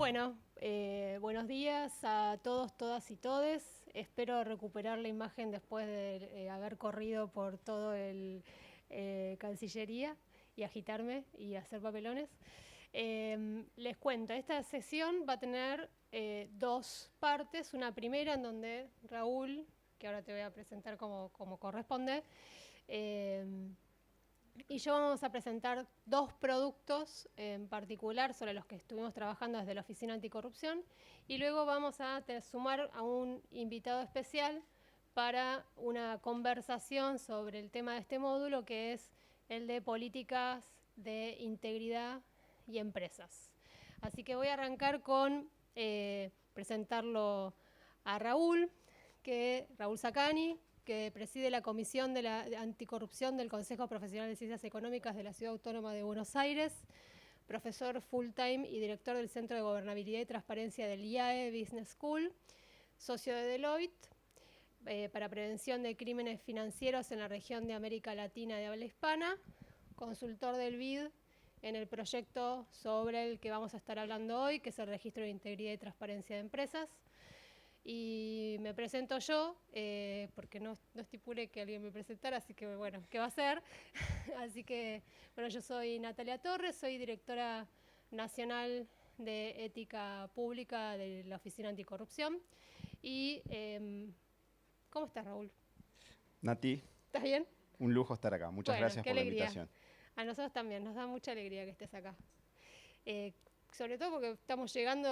Bueno, buenos días a todos, todas y todes. Espero recuperar la imagen después de haber corrido por todo el Cancillería y agitarme y hacer papelones. Les cuento, esta sesión va a tener dos partes. Una primera en donde Raúl, que ahora te voy a presentar como corresponde, y yo vamos a presentar dos productos en particular sobre los que estuvimos trabajando desde la Oficina Anticorrupción, y luego vamos a sumar a un invitado especial para una conversación sobre el tema de este módulo, que es el de políticas de integridad y empresas. Así que voy a arrancar con presentarlo a Raúl Sacani, que preside la Comisión de la Anticorrupción del Consejo Profesional de Ciencias Económicas de la Ciudad Autónoma de Buenos Aires, profesor full-time y director del Centro de Gobernabilidad y Transparencia del IAE Business School, socio de Deloitte para prevención de crímenes financieros en la región de América Latina de habla hispana, consultor del BID en el proyecto sobre el que vamos a estar hablando hoy, que es el Registro de Integridad y Transparencia de Empresas. Y me presento yo, porque no estipulé que alguien me presentara, así que bueno, ¿qué va a ser? Así que, bueno, yo soy Natalia Torres, soy directora nacional de Ética Pública de la Oficina Anticorrupción. Y, ¿cómo estás, Raúl? Nati, ¿Estás bien? un lujo estar acá. Muchas Bueno, gracias qué por la alegría. invitación. A nosotros también, nos da mucha alegría que estés acá. Sobre todo porque estamos llegando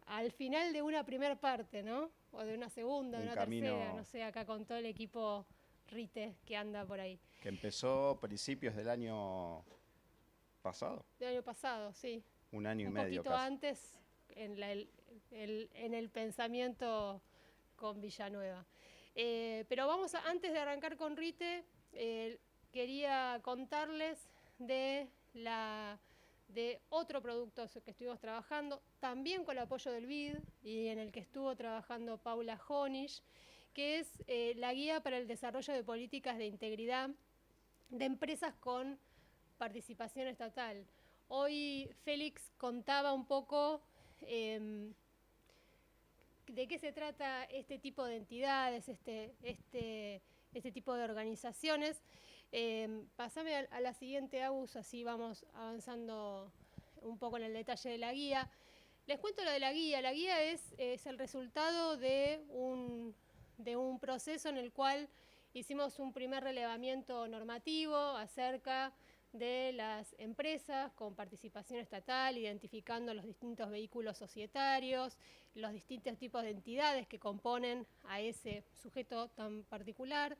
al final de una primera parte, ¿no? O de una segunda, de Un una tercera, no camino sé, acá con todo el equipo RITE que anda por ahí. que empezó a principios del año pasado, Del año pasado, sí. un año y Un medio poquito casi. antes en el pensamiento con Villanueva. Pero antes de arrancar con RITE, quería contarles de otro producto que estuvimos trabajando, también con el apoyo del BID y en el que estuvo trabajando Paula Honish, que es la guía para el desarrollo de políticas de integridad de empresas con participación estatal. Hoy Félix contaba un poco de qué se trata este tipo de entidades, este tipo de organizaciones. Pasame a la siguiente, Agus, así vamos avanzando un poco en el detalle de la guía. Les cuento lo de la guía. La guía es el resultado de un proceso en el cual hicimos un primer relevamiento normativo acerca de las empresas con participación estatal, identificando los distintos vehículos societarios, los distintos tipos de entidades que componen a ese sujeto tan particular.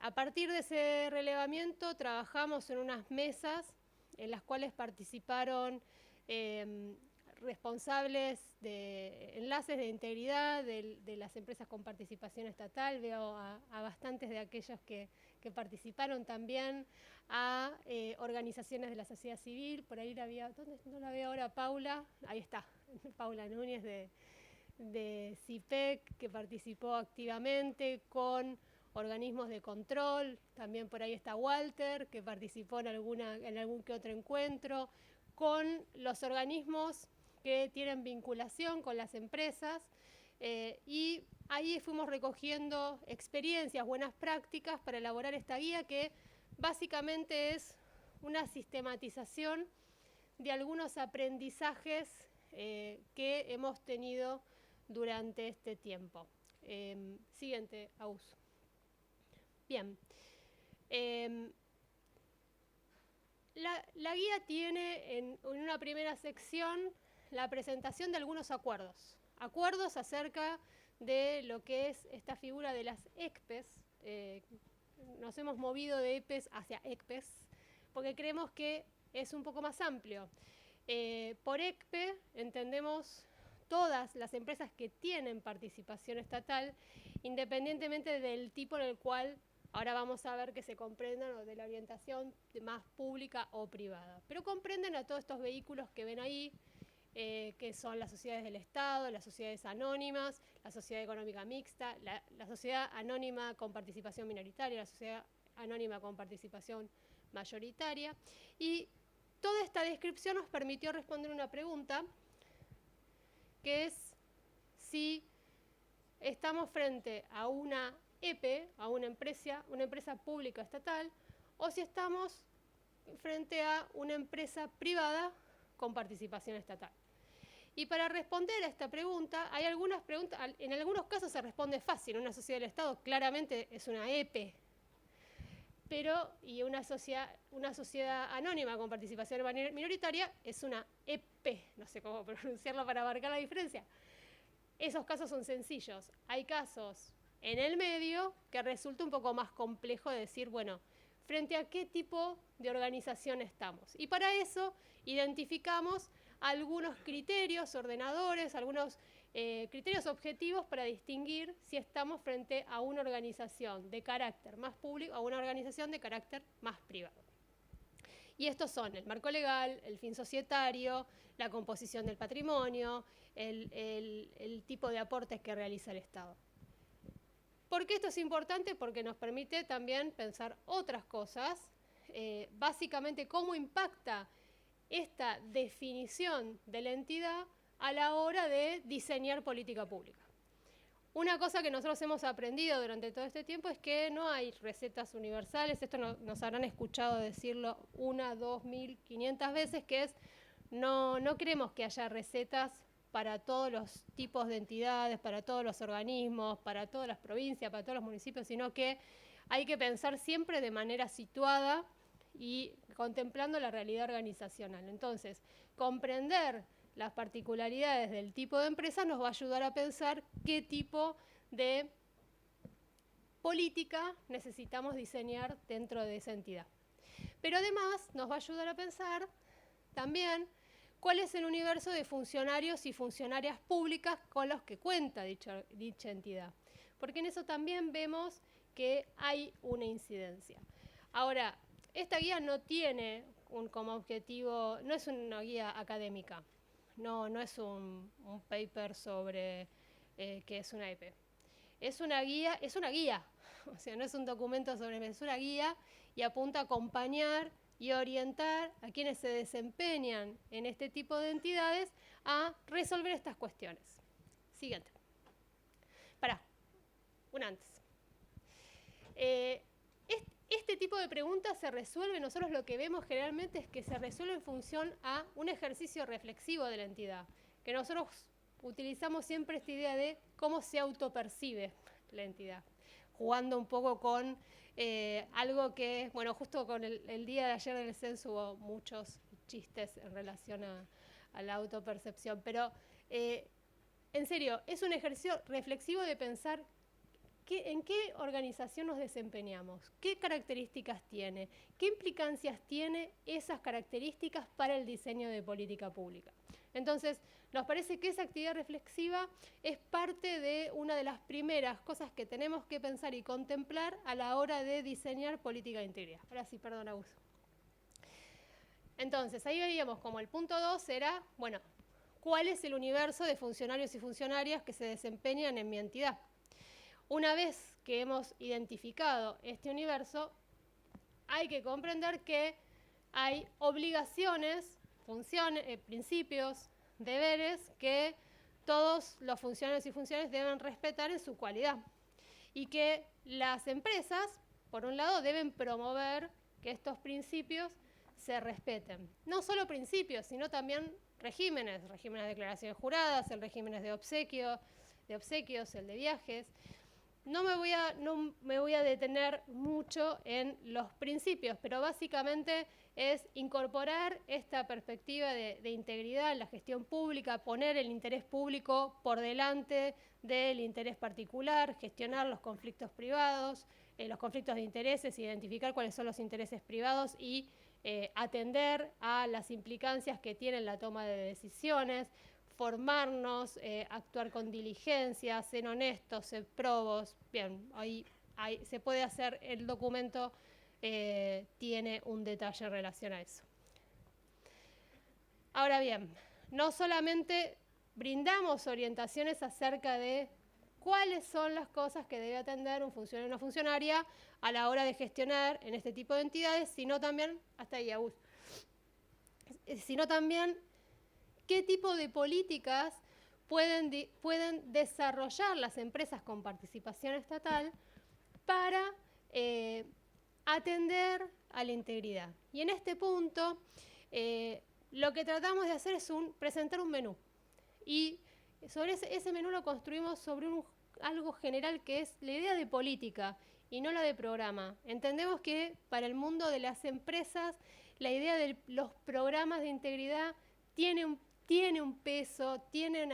A partir de ese relevamiento trabajamos en unas mesas en las cuales participaron responsables de enlaces de integridad de las empresas con participación estatal. Veo a bastantes de aquellos que participaron también, a organizaciones de la sociedad civil. Por ahí ¿dónde no la veo ahora? Paula, ahí está, Paula Núñez de CIPEC, que participó activamente con organismos de control. También por ahí está Walter, que participó en algún que otro encuentro, con los organismos que tienen vinculación con las empresas, y ahí fuimos recogiendo experiencias, buenas prácticas para elaborar esta guía, que básicamente es una sistematización de algunos aprendizajes que hemos tenido durante este tiempo. Siguiente, Aus. Bien. La guía tiene en una primera sección la presentación de algunos acuerdos. Acuerdos acerca de lo que es esta figura de las ECPES. Nos hemos movido de EPES hacia ECPES porque creemos que es un poco más amplio. Por ECPE entendemos todas las empresas que tienen participación estatal, independientemente del tipo en el cual ahora vamos a ver que se comprendan, de la orientación más pública o privada. Pero comprenden a todos estos vehículos que ven ahí, que son las sociedades del Estado, las sociedades anónimas, la sociedad económica mixta, la sociedad anónima con participación minoritaria, la sociedad anónima con participación mayoritaria. Y toda esta descripción nos permitió responder una pregunta que es si estamos frente a una EPE, a una empresa pública estatal, o si estamos frente a una empresa privada con participación estatal. Y para responder a esta pregunta, hay algunas preguntas, en algunos casos se responde fácil. Una sociedad del Estado claramente es una EPE, y una sociedad anónima con participación minoritaria es una EP, no sé cómo pronunciarlo para marcar la diferencia. Esos casos son sencillos. Hay casos en el medio que resulta un poco más complejo de decir, bueno, frente a qué tipo de organización estamos. Y para eso identificamos algunos criterios ordenadores, algunos criterios objetivos para distinguir si estamos frente a una organización de carácter más público o a una organización de carácter más privado. Y estos son el marco legal, el fin societario, la composición del patrimonio, el tipo de aportes que realiza el Estado. ¿Por qué esto es importante? Porque nos permite también pensar otras cosas, básicamente cómo impacta esta definición de la entidad a la hora de diseñar política pública. Una cosa que nosotros hemos aprendido durante todo este tiempo es que no hay recetas universales, esto nos habrán escuchado decirlo 1, 2, 1500 veces, que es, no queremos que haya recetas para todos los tipos de entidades, para todos los organismos, para todas las provincias, para todos los municipios, sino que hay que pensar siempre de manera situada y contemplando la realidad organizacional. Entonces, comprender las particularidades del tipo de empresa nos va a ayudar a pensar qué tipo de política necesitamos diseñar dentro de esa entidad. Pero además nos va a ayudar a pensar también cuál es el universo de funcionarios y funcionarias públicas con los que cuenta dicha entidad. Porque en eso también vemos que hay una incidencia. Ahora, esta guía no tiene como objetivo, no es una guía académica. No es un paper sobre qué es una EP. Es una guía, o sea, no es un documento sobre, es una guía y apunta a acompañar y orientar a quienes se desempeñan en este tipo de entidades a resolver estas cuestiones. Siguiente. Un antes. Este tipo de preguntas se resuelve, nosotros lo que vemos generalmente es que se resuelve en función a un ejercicio reflexivo de la entidad, que nosotros utilizamos siempre esta idea de cómo se autopercibe la entidad, jugando un poco con algo que, bueno, justo con el día de ayer del censo hubo muchos chistes en relación a la autopercepción, pero en serio, es un ejercicio reflexivo de pensar ¿en qué organización nos desempeñamos? ¿Qué características tiene? ¿Qué implicancias tiene esas características para el diseño de política pública? Entonces, nos parece que esa actividad reflexiva es parte de una de las primeras cosas que tenemos que pensar y contemplar a la hora de diseñar política de integridad. Ahora sí, perdón, Augusto. Entonces, ahí veíamos como el punto 2 era, bueno, ¿cuál es el universo de funcionarios y funcionarias que se desempeñan en mi entidad? Una vez que hemos identificado este universo, hay que comprender que hay obligaciones, funciones, principios, deberes que todos los funcionarios y funcionarias deben respetar en su cualidad. Y que las empresas, por un lado, deben promover que estos principios se respeten. No solo principios, sino también regímenes de declaraciones juradas, el régimen de obsequios, el de viajes. No me voy a detener mucho en los principios, pero básicamente es incorporar esta perspectiva de integridad en la gestión pública, poner el interés público por delante del interés particular, gestionar los conflictos privados, los conflictos de intereses, identificar cuáles son los intereses privados y atender a las implicancias que tiene la toma de decisiones, formarnos, actuar con diligencia, ser honestos, ser probos. Bien, ahí se puede hacer, el documento tiene un detalle en relación a eso. Ahora bien, no solamente brindamos orientaciones acerca de cuáles son las cosas que debe atender un funcionario o una funcionaria a la hora de gestionar en este tipo de entidades, sino también, hasta ahí, sino también qué tipo de políticas pueden desarrollar las empresas con participación estatal para atender a la integridad. Y en este punto, lo que tratamos de hacer es presentar un menú. Y sobre ese menú lo construimos sobre algo general que es la idea de política y no la de programa. Entendemos que para el mundo de las empresas la idea de los programas de integridad tiene un peso, tiene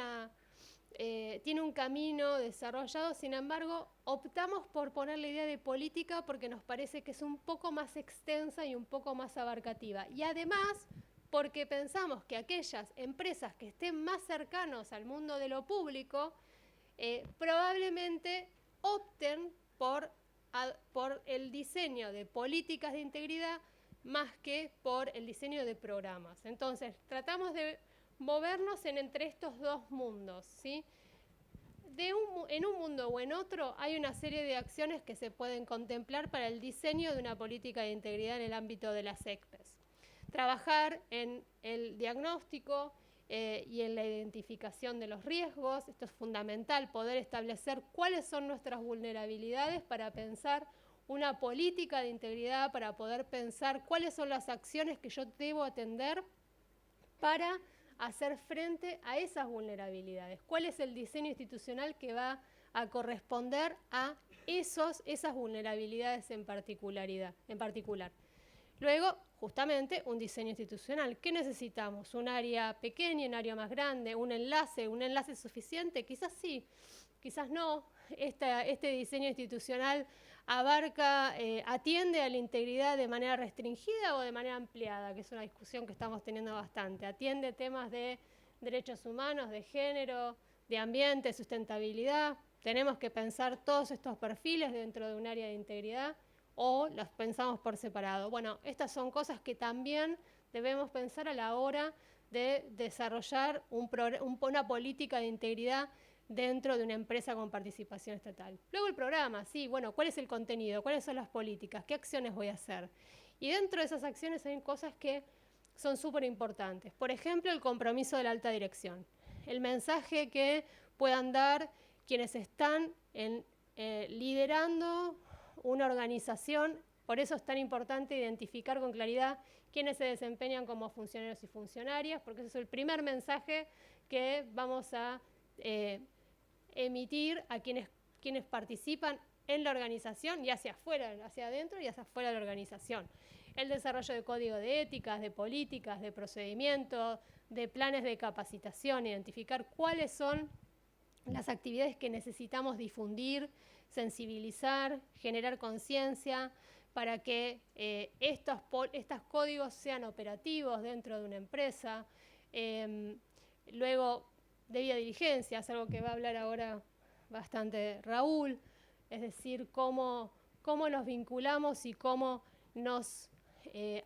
un camino desarrollado. Sin embargo, optamos por poner la idea de política porque nos parece que es un poco más extensa y un poco más abarcativa. Y además, porque pensamos que aquellas empresas que estén más cercanos al mundo de lo público probablemente opten por el diseño de políticas de integridad más que por el diseño de programas. Entonces, tratamos de movernos entre estos dos mundos, ¿sí? En un mundo o en otro hay una serie de acciones que se pueden contemplar para el diseño de una política de integridad en el ámbito de las ECPES. Trabajar en el diagnóstico y en la identificación de los riesgos. Esto es fundamental, poder establecer cuáles son nuestras vulnerabilidades para pensar una política de integridad, para poder pensar cuáles son las acciones que yo debo atender para hacer frente a esas vulnerabilidades. ¿Cuál es el diseño institucional que va a corresponder a esas vulnerabilidades en particular? Luego, justamente, un diseño institucional. ¿Qué necesitamos? ¿Un área pequeña, un área más grande? ¿Un enlace suficiente? Quizás sí, quizás no. Este diseño institucional atiende a la integridad de manera restringida o de manera ampliada, que es una discusión que estamos teniendo bastante. Atiende temas de derechos humanos, de género, de ambiente, sustentabilidad. Tenemos que pensar todos estos perfiles dentro de un área de integridad o los pensamos por separado. Bueno, estas son cosas que también debemos pensar a la hora de desarrollar una política de integridad dentro de una empresa con participación estatal. Luego el programa, sí, bueno, ¿cuál es el contenido? ¿Cuáles son las políticas? ¿Qué acciones voy a hacer? Y dentro de esas acciones hay cosas que son súper importantes. Por ejemplo, el compromiso de la alta dirección. El mensaje que puedan dar quienes están liderando una organización. Por eso es tan importante identificar con claridad quiénes se desempeñan como funcionarios y funcionarias, porque ese es el primer mensaje que vamos a emitir a quienes participan en la organización, ya sea afuera, hacia adentro y hacia afuera de la organización. El desarrollo de código de éticas, de políticas, de procedimientos, de planes de capacitación, identificar cuáles son las actividades que necesitamos difundir, sensibilizar, generar conciencia para que estos códigos sean operativos dentro de una empresa. Luego, debida diligencia, es algo que va a hablar ahora bastante Raúl, es decir, cómo nos vinculamos y cómo nos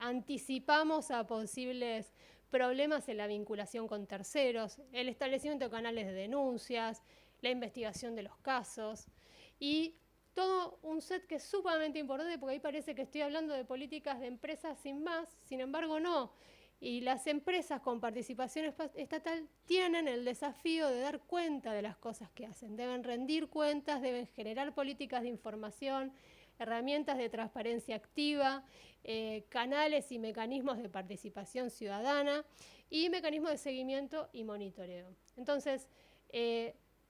anticipamos a posibles problemas en la vinculación con terceros, el establecimiento de canales de denuncias, la investigación de los casos y todo un set que es sumamente importante porque ahí parece que estoy hablando de políticas de empresas sin más, sin embargo no. Y las empresas con participación estatal tienen el desafío de dar cuenta de las cosas que hacen. Deben rendir cuentas, deben generar políticas de información, herramientas de transparencia activa, canales y mecanismos de participación ciudadana y mecanismos de seguimiento y monitoreo. Entonces,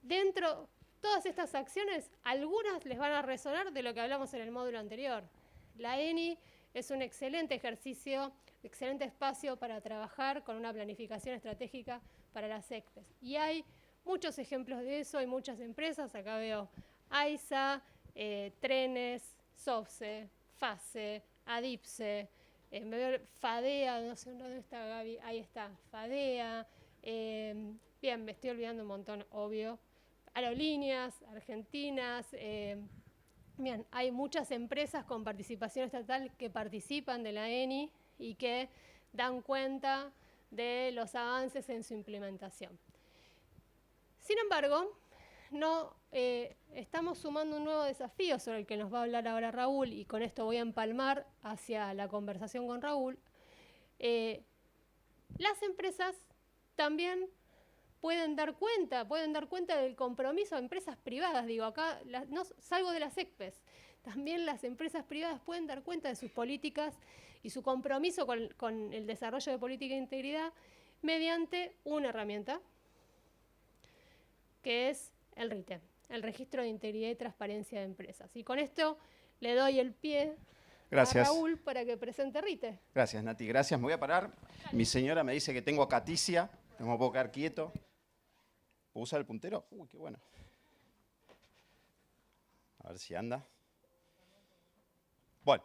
dentro todas estas acciones, algunas les van a resonar de lo que hablamos en el módulo anterior. La ENI es un excelente ejercicio, excelente espacio para trabajar con una planificación estratégica para las ECPES. Y hay muchos ejemplos de eso, hay muchas empresas, acá veo AISA, Trenes, SOFSE, FASE, ADIPSE, me veo FADEA, no sé dónde está Gaby, ahí está, FADEA, bien, me estoy olvidando un montón, obvio, aerolíneas, argentinas, bien, hay muchas empresas con participación estatal que participan de la ENI y que dan cuenta de los avances en su implementación. Sin embargo, estamos sumando un nuevo desafío sobre el que nos va a hablar ahora Raúl y con esto voy a empalmar hacia la conversación con Raúl. Las empresas también pueden dar cuenta del compromiso de empresas privadas. Digo, acá no salgo de las ECPES. También las empresas privadas pueden dar cuenta de sus políticas y su compromiso con el desarrollo de política de integridad mediante una herramienta que es el RITE, el Registro de Integridad y Transparencia de Empresas. Y con esto le doy el pie a Raúl para que presente RITE. Gracias, Nati. Gracias. Me voy a parar. Mi señora me dice que tengo acaticia. No me puedo quedar quieto. ¿Puedo usar el puntero? Uy, qué bueno. A ver si anda. Bueno,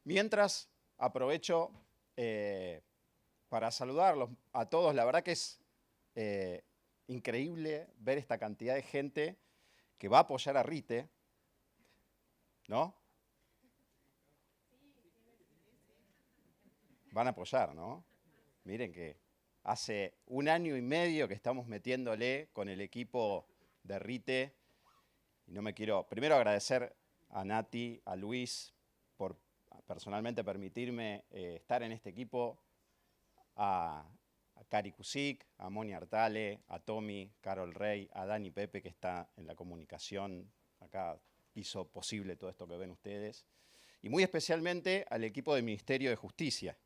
mientras aprovecho para saludarlos a todos. La verdad que es increíble ver esta cantidad de gente que va a apoyar a RITE, ¿no? Van a apoyar, ¿no? Miren que hace 1 año y medio que estamos metiéndole con el equipo de RITE. Y no me quiero... Primero agradecer a Nati, a Luis, por personalmente permitirme estar en este equipo, a Cari Cusic, a Moni Artale, a Tommy, Carol Rey, a Dani Pepe, que está en la comunicación, acá hizo posible todo esto que ven ustedes, y muy especialmente al equipo del Ministerio de Justicia,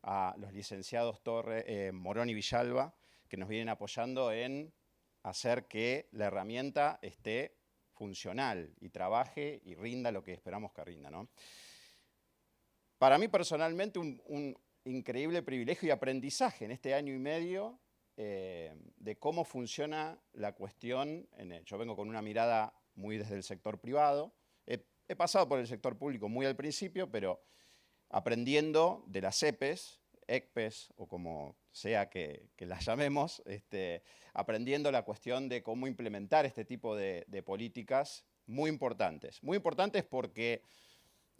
a los licenciados Morón y Villalba, que nos vienen apoyando en hacer que la herramienta esté funcional y trabaje y rinda lo que esperamos que rinda, ¿no? Para mí personalmente un increíble privilegio y aprendizaje en este 1 año y medio de cómo funciona la cuestión. Yo vengo con una mirada muy desde el sector privado. He pasado por el sector público muy al principio, pero aprendiendo de las ECPES o como sea que las llamemos, aprendiendo la cuestión de cómo implementar este tipo de políticas muy importantes. Muy importantes porque,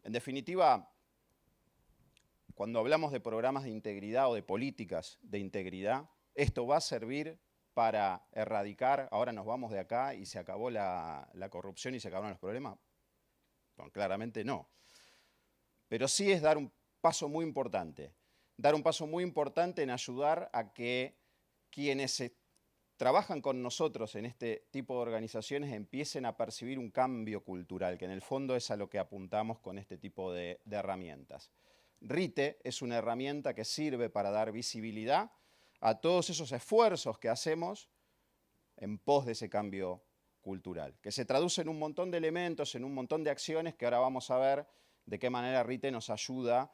en definitiva, cuando hablamos de programas de integridad o de políticas de integridad, esto va a servir para erradicar, ahora nos vamos de acá y se acabó la corrupción y se acabaron los problemas. Bueno, claramente no. Pero sí es dar un paso muy importante. Dar un paso muy importante en ayudar a que quienes trabajan con nosotros en este tipo de organizaciones empiecen a percibir un cambio cultural, que en el fondo es a lo que apuntamos con este tipo de herramientas. RITE es una herramienta que sirve para dar visibilidad a todos esos esfuerzos que hacemos en pos de ese cambio cultural, que se traduce en un montón de elementos, en un montón de acciones que ahora vamos a ver de qué manera RITE nos ayuda.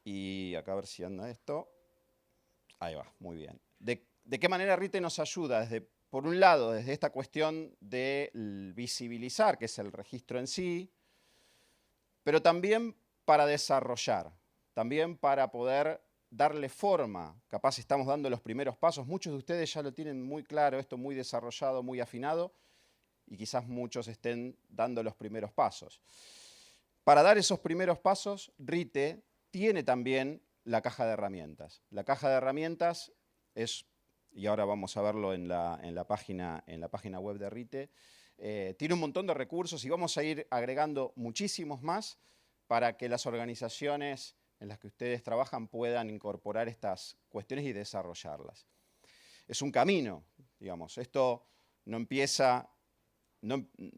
Y acá a ver si anda esto. Ahí va, muy bien. ¿De qué manera RITE nos ayuda? Por un lado, desde esta cuestión de visibilizar, que es el registro en sí, pero también para desarrollar, también para poder darle forma. Capaz estamos dando los primeros pasos. Muchos de ustedes ya lo tienen muy claro, esto muy desarrollado, muy afinado, y quizás muchos estén dando los primeros pasos. Para dar esos primeros pasos, RITE tiene también la caja de herramientas. La caja de herramientas es, y ahora vamos a verlo en la página web de RITE, tiene un montón de recursos y vamos a ir agregando muchísimos más para que las organizaciones en las que ustedes trabajan puedan incorporar estas cuestiones y desarrollarlas. Es un camino, digamos. Esto no empieza,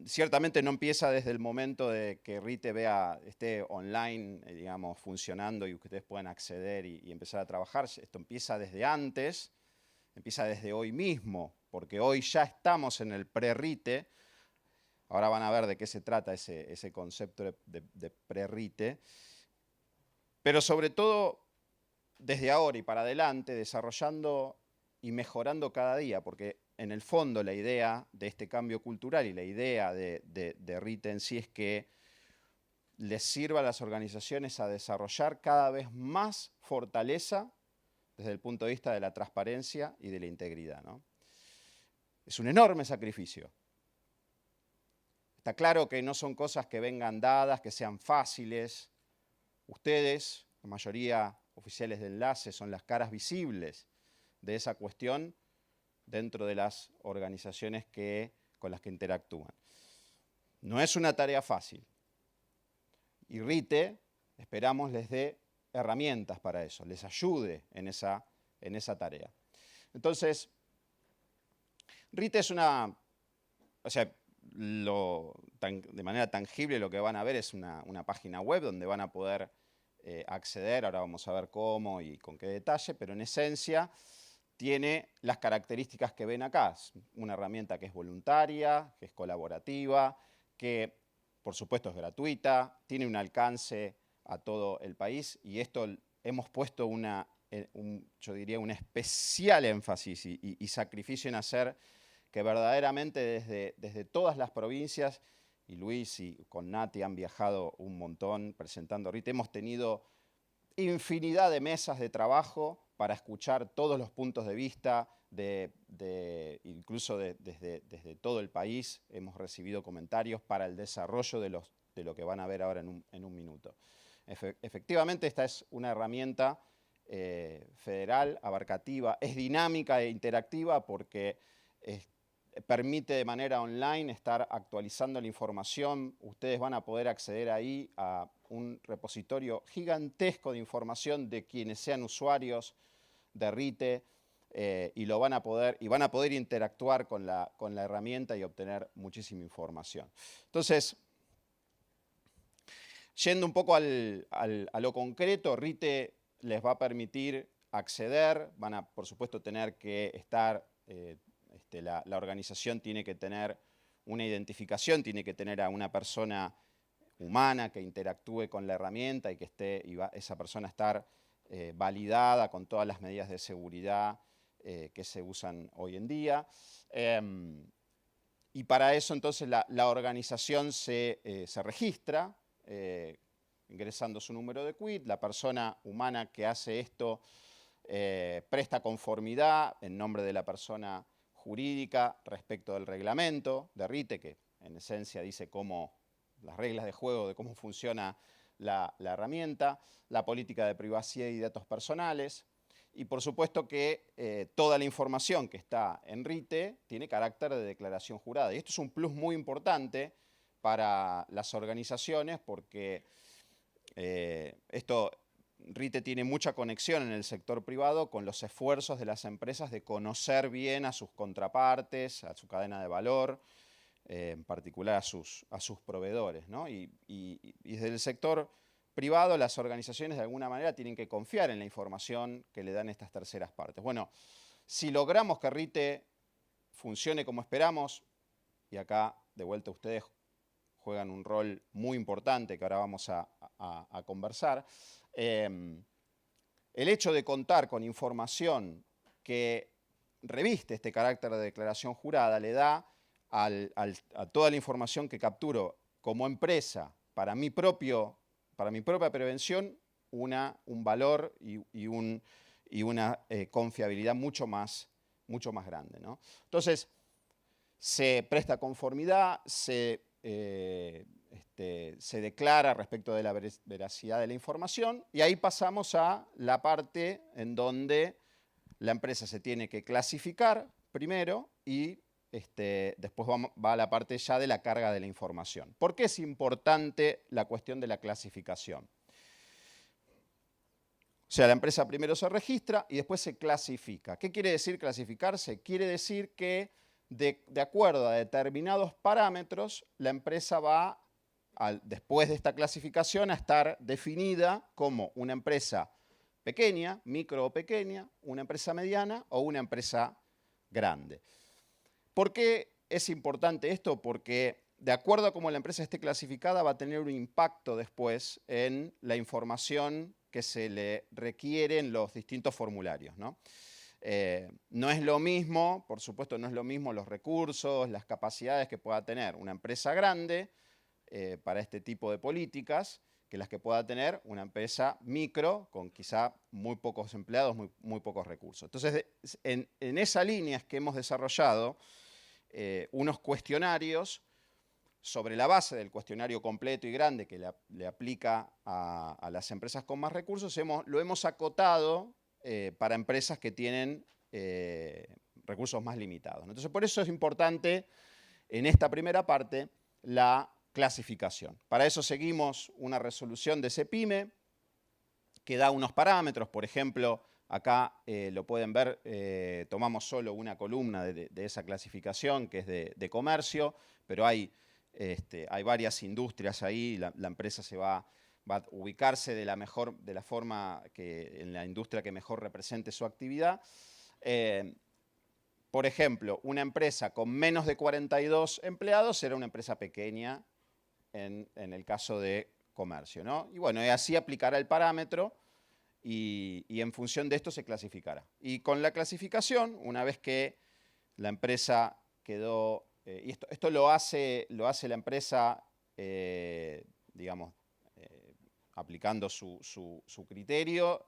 ciertamente no empieza desde el momento de que RITE esté online, digamos, funcionando y que ustedes puedan acceder y empezar a trabajar. Esto empieza desde antes, empieza desde hoy mismo, porque hoy ya estamos en el pre-RITE. Ahora van a ver de qué se trata ese concepto de pre-RITE. Pero sobre todo, desde ahora y para adelante, desarrollando y mejorando cada día, porque en el fondo la idea de este cambio cultural y la idea de RITE en sí es que les sirva a las organizaciones a desarrollar cada vez más fortaleza desde el punto de vista de la transparencia y de la integridad, ¿no? Es un enorme sacrificio. Está claro que no son cosas que vengan dadas, que sean fáciles. Ustedes, la mayoría oficiales de enlace, son las caras visibles de esa cuestión dentro de las organizaciones con las que interactúan. No es una tarea fácil. Y RITE, esperamos, les dé herramientas para eso, les ayude en esa tarea. Entonces, RITE es una, o sea, de manera tangible lo que van a ver es una página web donde van a poder acceder, ahora vamos a ver cómo y con qué detalle, pero en esencia tiene las características que ven acá. Es una herramienta que es voluntaria, que es colaborativa, que por supuesto es gratuita, tiene un alcance a todo el país y esto hemos puesto yo diría un especial énfasis y sacrificio en hacer que verdaderamente desde todas las provincias, y Luis y con Nati han viajado un montón presentando RITE, hemos tenido infinidad de mesas de trabajo para escuchar todos los puntos de vista, incluso desde todo el país. Hemos recibido comentarios para el desarrollo de lo que van a ver ahora en un minuto. Efectivamente, esta es una herramienta federal, abarcativa, es dinámica e interactiva porque permite de manera online estar actualizando la información. Ustedes van a poder acceder ahí a un repositorio gigantesco de información de quienes sean usuarios de RITE y van a poder interactuar con la herramienta y obtener muchísima información. Entonces, yendo un poco a lo concreto, RITE les va a permitir acceder, van a por supuesto tener que estar, la organización tiene que tener una identificación, tiene que tener a una persona humana que interactúe con la herramienta y que esa persona estar validada con todas las medidas de seguridad que se usan hoy en día. Y para eso entonces la organización se registra ingresando su número de quit. La persona humana que hace esto presta conformidad en nombre de la persona jurídica respecto del reglamento de RITE, que en esencia dice las reglas de juego de cómo funciona la herramienta, la política de privacidad y datos personales, y por supuesto que toda la información que está en RITE tiene carácter de declaración jurada. Y esto es un plus muy importante para las organizaciones porque RITE tiene mucha conexión en el sector privado con los esfuerzos de las empresas de conocer bien a sus contrapartes, a su cadena de valor, en particular a sus proveedores, ¿no? Y desde el sector privado las organizaciones de alguna manera tienen que confiar en la información que le dan estas terceras partes. Bueno, si logramos que RITE funcione como esperamos, y acá de vuelta ustedes juegan un rol muy importante que ahora vamos a conversar, el hecho de contar con información que reviste este carácter de declaración jurada le da a toda la información que capturo como empresa para mi propia prevención un valor y una confiabilidad mucho más grande, ¿no? Entonces, se presta conformidad, se declara respecto de la veracidad de la información y ahí pasamos a la parte en donde la empresa se tiene que clasificar primero y después va a la parte ya de la carga de la información. ¿Por qué es importante la cuestión de la clasificación? O sea, la empresa primero se registra y después se clasifica. ¿Qué quiere decir clasificarse? Quiere decir que de acuerdo a determinados parámetros, la empresa va, después de esta clasificación, a estar definida como una empresa pequeña, micro o pequeña, una empresa mediana o una empresa grande. ¿Por qué es importante esto? Porque de acuerdo a cómo la empresa esté clasificada, va a tener un impacto después en la información que se le requiere en los distintos formularios, ¿no? No es lo mismo, por supuesto, no es lo mismo los recursos, las capacidades que pueda tener una empresa grande para este tipo de políticas que las que pueda tener una empresa micro con quizá muy pocos empleados, muy pocos recursos. Entonces, en esa línea es que hemos desarrollado unos cuestionarios sobre la base del cuestionario completo y grande que le aplica a las empresas con más recursos, lo hemos acotado para empresas que tienen recursos más limitados. Entonces, por eso es importante en esta primera parte la clasificación. Para eso seguimos una resolución de CEPIME que da unos parámetros, por ejemplo, Acá lo pueden ver, tomamos solo una columna de esa clasificación que es de comercio, pero hay varias industrias ahí, la empresa va a ubicarse de la forma en la industria que mejor represente su actividad. Por ejemplo, una empresa con menos de 42 empleados será una empresa pequeña en el caso de comercio, ¿no? Y bueno, así aplicará el parámetro y en función de esto se clasificará. Y con la clasificación, una vez que la empresa quedó, y esto lo hace la empresa, digamos, aplicando su criterio,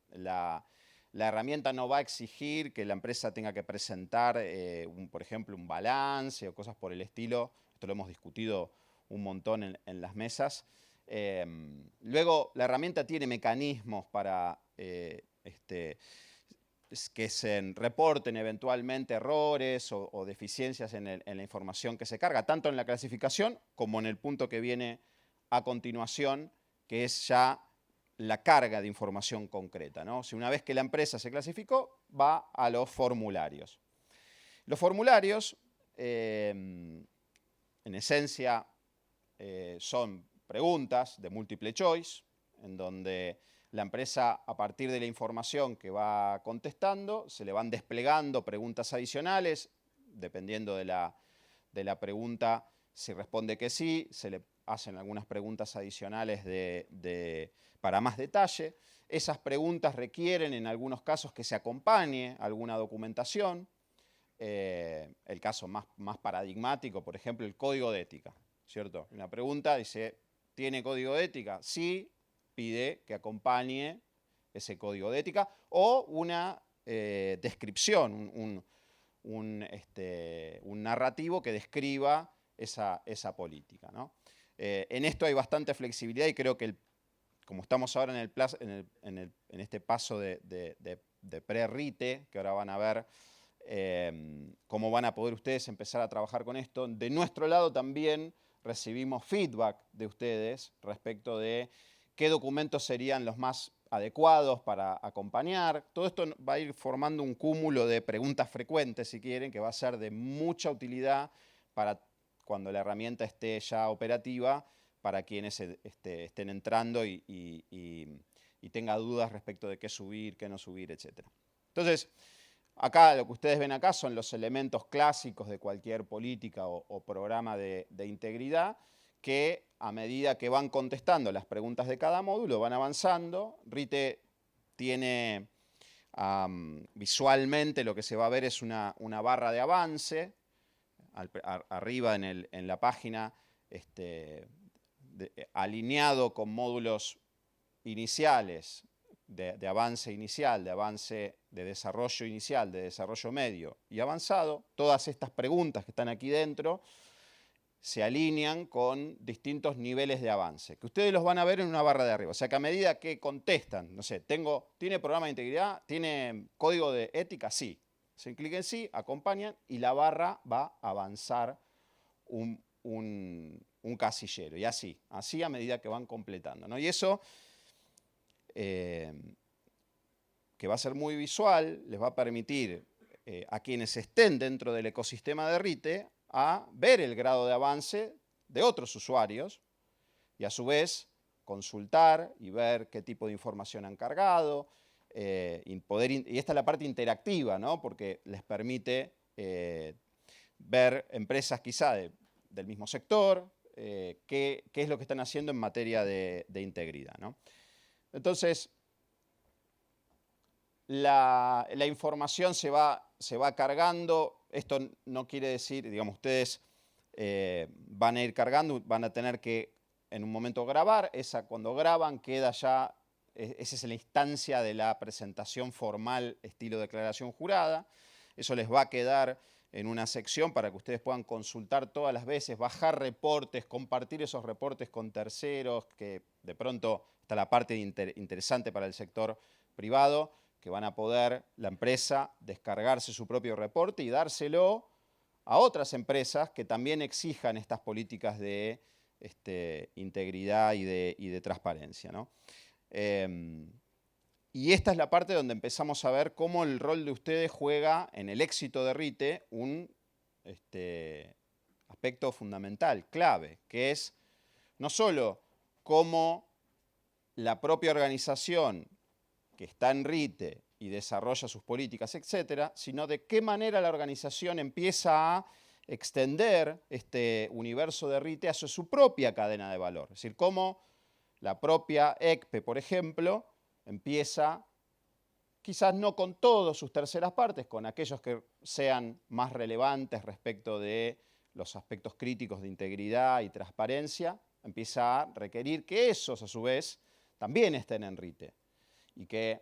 la herramienta no va a exigir que la empresa tenga que presentar, por ejemplo, un balance o cosas por el estilo. Esto lo hemos discutido un montón en las mesas. Luego, la herramienta tiene mecanismos para que se reporten eventualmente errores o deficiencias en la información que se carga, tanto en la clasificación como en el punto que viene a continuación, que es ya la carga de información concreta, ¿no? O sea, una vez que la empresa se clasificó, va a los formularios. Los formularios, en esencia, son preguntas de múltiple choice, en donde la empresa, a partir de la información que va contestando, se le van desplegando preguntas adicionales. Dependiendo de la pregunta, si responde que sí, se le hacen algunas preguntas adicionales para más detalle. Esas preguntas requieren, en algunos casos, que se acompañe alguna documentación. El caso más paradigmático, por ejemplo, el código de ética, ¿cierto? Una pregunta dice, ¿tiene código de ética? Sí, pide que acompañe ese código de ética o una descripción, un narrativo que describa esa política, ¿no? En esto hay bastante flexibilidad y creo que, como estamos ahora en este paso de pre-RITE, que ahora van a ver cómo van a poder ustedes empezar a trabajar con esto, de nuestro lado también recibimos feedback de ustedes respecto de qué documentos serían los más adecuados para acompañar. Todo esto va a ir formando un cúmulo de preguntas frecuentes, si quieren, que va a ser de mucha utilidad para cuando la herramienta esté ya operativa, para quienes estén entrando y tenga dudas respecto de qué subir, qué no subir, etc. Entonces, acá lo que ustedes ven acá son los elementos clásicos de cualquier política o programa de integridad, que a medida que van contestando las preguntas de cada módulo van avanzando. RITE tiene visualmente, lo que se va a ver es una barra de avance. Arriba en la página, alineado con módulos iniciales, de avance inicial, de avance de desarrollo inicial, de desarrollo medio y avanzado. Todas estas preguntas que están aquí dentro se alinean con distintos niveles de avance, que ustedes los van a ver en una barra de arriba. O sea que a medida que contestan, no sé, ¿tiene programa de integridad? ¿Tiene código de ética? Sí. Hacen clic en sí, acompañan y la barra va a avanzar un casillero. Y así a medida que van completando, ¿no? Y eso, que va a ser muy visual, les va a permitir a quienes estén dentro del ecosistema de RITE a ver el grado de avance de otros usuarios y a su vez consultar y ver qué tipo de información han cargado. Y esta es la parte interactiva, ¿no? Porque les permite ver empresas quizá del mismo sector, qué es lo que están haciendo en materia de integridad, ¿no? Entonces, la información se va cargando. Esto no quiere decir, digamos, ustedes van a ir cargando, van a tener que en un momento grabar. Cuando graban queda ya, esa es la instancia de la presentación formal estilo declaración jurada. Eso les va a quedar en una sección para que ustedes puedan consultar todas las veces, bajar reportes, compartir esos reportes con terceros, que de pronto está la parte interesante para el sector privado, que van a poder, la empresa, descargarse su propio reporte y dárselo a otras empresas que también exijan estas políticas de integridad y de transparencia, ¿no? Y esta es la parte donde empezamos a ver cómo el rol de ustedes juega en el éxito de RITE un aspecto fundamental, clave, que es no solo cómo la propia organización que está en RITE y desarrolla sus políticas, etcétera, sino de qué manera la organización empieza a extender este universo de RITE hacia su propia cadena de valor. Es decir, cómo la propia ECPE, por ejemplo, empieza, quizás no con todas sus terceras partes, con aquellos que sean más relevantes respecto de los aspectos críticos de integridad y transparencia, empieza a requerir que esos, a su vez, también estén en RITE y que,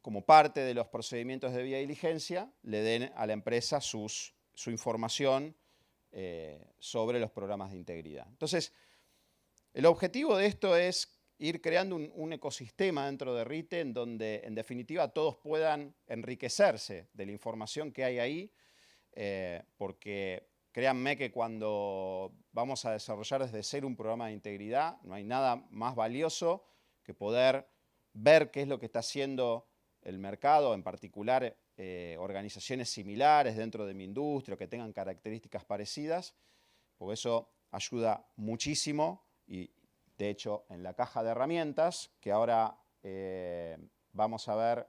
como parte de los procedimientos de debida diligencia, le den a la empresa su información sobre los programas de integridad. Entonces, el objetivo de esto es ir creando un ecosistema dentro de RITE en donde, en definitiva, todos puedan enriquecerse de la información que hay ahí, porque créanme que cuando vamos a desarrollar desde cero un programa de integridad, no hay nada más valioso que poder ver qué es lo que está haciendo el mercado, en particular organizaciones similares dentro de mi industria, que tengan características parecidas, porque eso ayuda muchísimo y, de hecho, en la caja de herramientas, que ahora vamos a ver,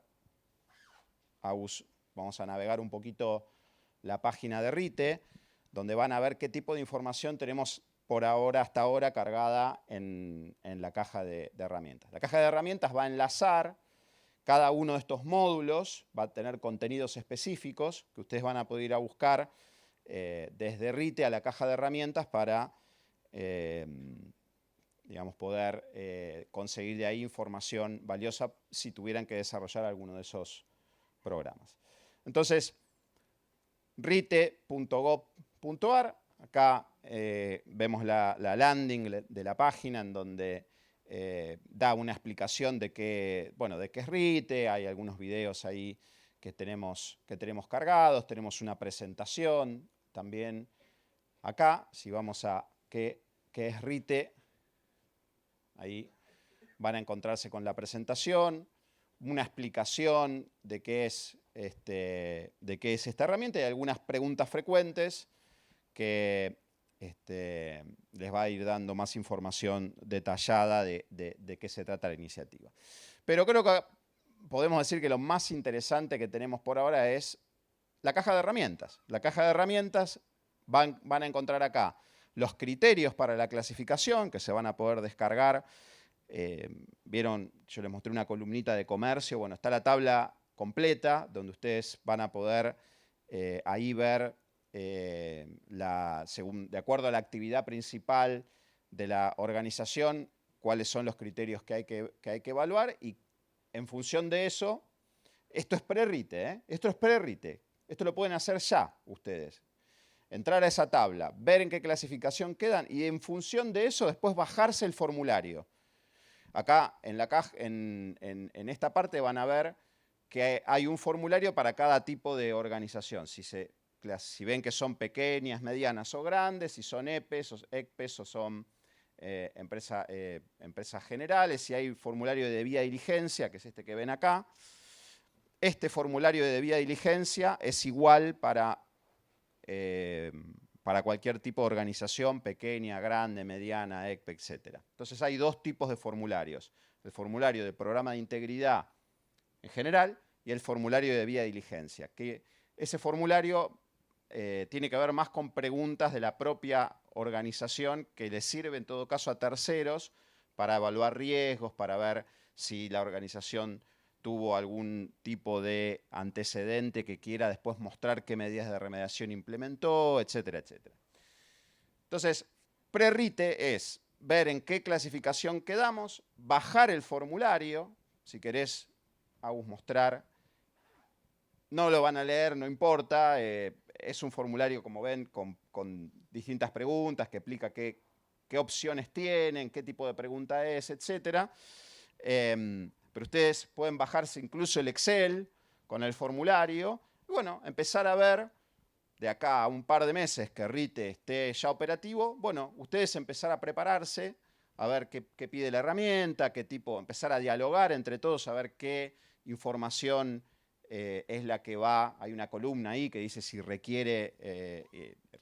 vamos a navegar un poquito la página de RITE, donde van a ver qué tipo de información tenemos por ahora, hasta ahora, cargada en la caja de herramientas. La caja de herramientas va a enlazar cada uno de estos módulos, va a tener contenidos específicos que ustedes van a poder ir a buscar desde RITE a la caja de herramientas para digamos, poder conseguir de ahí información valiosa si tuvieran que desarrollar alguno de esos programas. Entonces, rite.gov.ar, acá vemos la landing de la página en donde da una explicación de qué es RITE, hay algunos videos ahí que tenemos cargados, tenemos una presentación también. Acá, si vamos a qué es RITE, ahí van a encontrarse con la presentación, una explicación de qué es esta herramienta y algunas preguntas frecuentes que les va a ir dando más información detallada de qué se trata la iniciativa. Pero creo que podemos decir que lo más interesante que tenemos por ahora es la caja de herramientas. La caja de herramientas van a encontrar acá los criterios para la clasificación que se van a poder descargar. Vieron, yo les mostré una columnita de comercio. Bueno, está la tabla completa donde ustedes van a poder ahí ver, de acuerdo a la actividad principal de la organización, cuáles son los criterios que hay que evaluar y en función de eso, esto es pre-RITE, esto es pre-RITE, esto lo pueden hacer ya ustedes. Entrar a esa tabla, ver en qué clasificación quedan y en función de eso después bajarse el formulario. Acá en esta parte van a ver que hay un formulario para cada tipo de organización. Si ven que son pequeñas, medianas o grandes, si son EPEs o ECPEs o son empresas generales, si hay formulario de debida diligencia, que es este que ven acá. Este formulario de debida diligencia es igual para cualquier tipo de organización, pequeña, grande, mediana, ECPE, etc. Entonces hay dos tipos de formularios. El formulario de programa de integridad en general y el formulario de debida diligencia. Que ese formulario tiene que ver más con preguntas de la propia organización que le sirve en todo caso a terceros para evaluar riesgos, para ver si la organización tuvo algún tipo de antecedente que quiera después mostrar qué medidas de remediación implementó, etcétera, etcétera. Entonces, pre-RITE es ver en qué clasificación quedamos, bajar el formulario, si querés, Agus, mostrar. No lo van a leer, no importa, es un formulario, como ven, con distintas preguntas que explica qué opciones tienen, qué tipo de pregunta es, etcétera. Pero ustedes pueden bajarse incluso el Excel con el formulario y, bueno, empezar a ver de acá a un par de meses que RITE esté ya operativo, bueno, ustedes empezar a prepararse a ver qué pide la herramienta, qué tipo, empezar a dialogar entre todos, a ver qué información es la que va. Hay una columna ahí que dice si requiere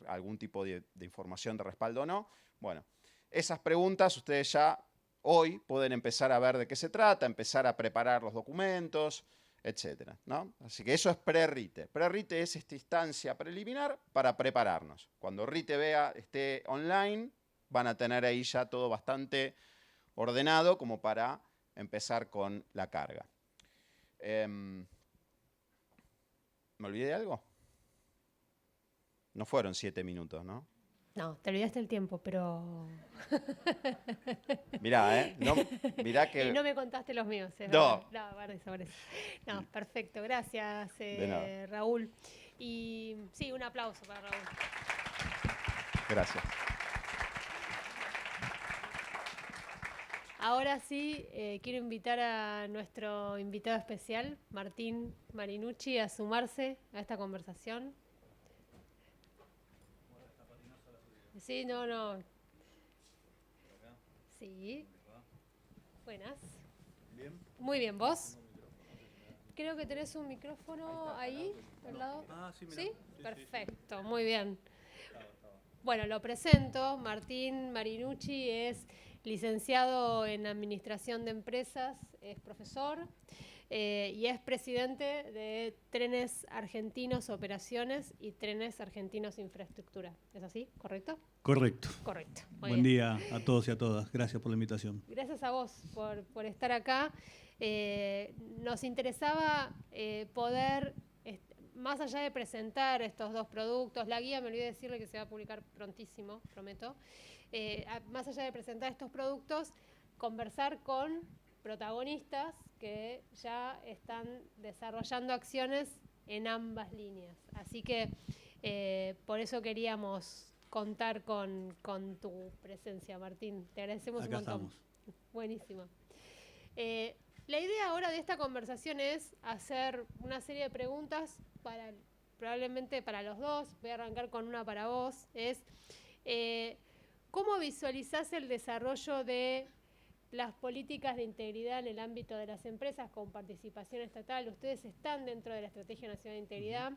algún tipo de información de respaldo o no. Bueno, esas preguntas ustedes ya hoy pueden empezar a ver de qué se trata, empezar a preparar los documentos, etcétera, ¿no? Así que eso es pre-RITE. Pre-RITE es esta instancia preliminar para prepararnos. Cuando RITE esté online, van a tener ahí ya todo bastante ordenado como para empezar con la carga. ¿Me olvidé de algo? No fueron 7 minutos, ¿no? No, te olvidaste el tiempo, pero... Mirá, no, mirá que... Y no me contaste los míos. No. No, perfecto. Gracias, Raúl. Y sí, un aplauso para Raúl. Gracias. Ahora sí, quiero invitar a nuestro invitado especial, Martín Marinucci, a sumarse a esta conversación. Sí, no. Sí. Buenas. Bien. Muy bien, ¿vos? Creo que tenés un micrófono ahí, al lado. Ah, sí, mirá. ¿Sí? Perfecto, muy bien. Bueno, lo presento. Martín Marinucci es licenciado en Administración de Empresas, es profesor y es presidente de Trenes Argentinos Operaciones y Trenes Argentinos Infraestructura. ¿Es así? ¿Correcto? Correcto. Correcto. Muy Buen bien. día a todos y a todas. Gracias por la invitación. Gracias a vos por estar acá. Nos interesaba poder, más allá de presentar estos dos productos, la guía, me olvidé decirle que se va a publicar prontísimo, prometo, más allá de presentar estos productos, conversar con protagonistas que ya están desarrollando acciones en ambas líneas. Así que por eso queríamos contar con tu presencia, Martín. Te agradecemos Acá un montón. estamos. Buenísimo. La idea ahora de esta conversación es hacer una serie de preguntas probablemente para los dos. Voy a arrancar con una para vos. Es ¿cómo visualizás el desarrollo de las políticas de integridad en el ámbito de las empresas con participación estatal? Ustedes están dentro de la Estrategia Nacional de Integridad.